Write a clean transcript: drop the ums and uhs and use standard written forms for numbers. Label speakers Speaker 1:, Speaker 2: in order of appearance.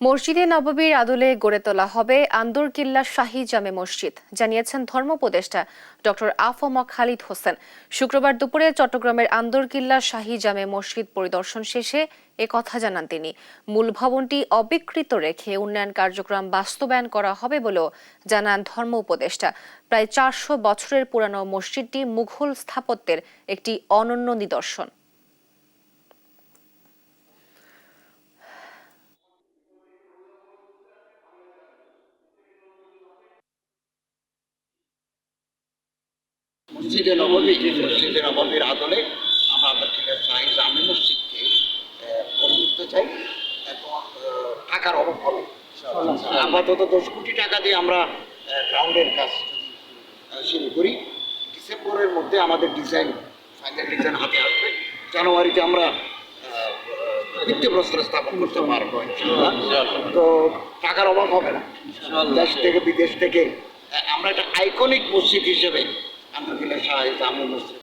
Speaker 1: মসজিদে নববীর আদলে গড়ে তোলা হবে আন্দরকিল্লা শাহী জামে মসজিদ, জানিয়েছেন ধর্মোপদেষ্টা ডক্টর আ.ফ.ম. খালিদ হোসেন। শুক্রবার দুপুরে চট্টগ্রামের আন্দরকিল্লা শাহী জামে মসজিদ পরিদর্শন শেষে কথা জানান তিনি। মূল ভবনটি অবিকৃত রেখে উন্নয়ন কার্যক্রম বাস্তবায়ন করা হবে বলেও জানান ধর্ম উপদেষ্টা। প্রায় 400 বছরের পুরানো মসজিদটি মুঘল স্থাপত্যের একটি অনন্য নিদর্শন।
Speaker 2: মসজিদে নববীর আদলে আমরা আন্দরকিল্লা শাহী জামে মসজিদকে গড়ে তুলতে চাই। এবং টাকার অভাব হবে, আপাতত 10 কোটি টাকা দিয়ে আমরা গ্রাউন্ডের কাজ শুরু করি। ডিসেম্বরের মধ্যে আমাদের ফাইনাল ডিজাইন হাতে আসবে। জানুয়ারিতে আমরা ভিত্তিপ্রস্তর স্থাপন করতে পারবো। তো টাকার অভাব হবে না। দেশ থেকে বিদেশ থেকে আমরা একটা আইকনিক মসজিদ হিসেবে আন্দরকিল্লা শাহী জামে মসজিদ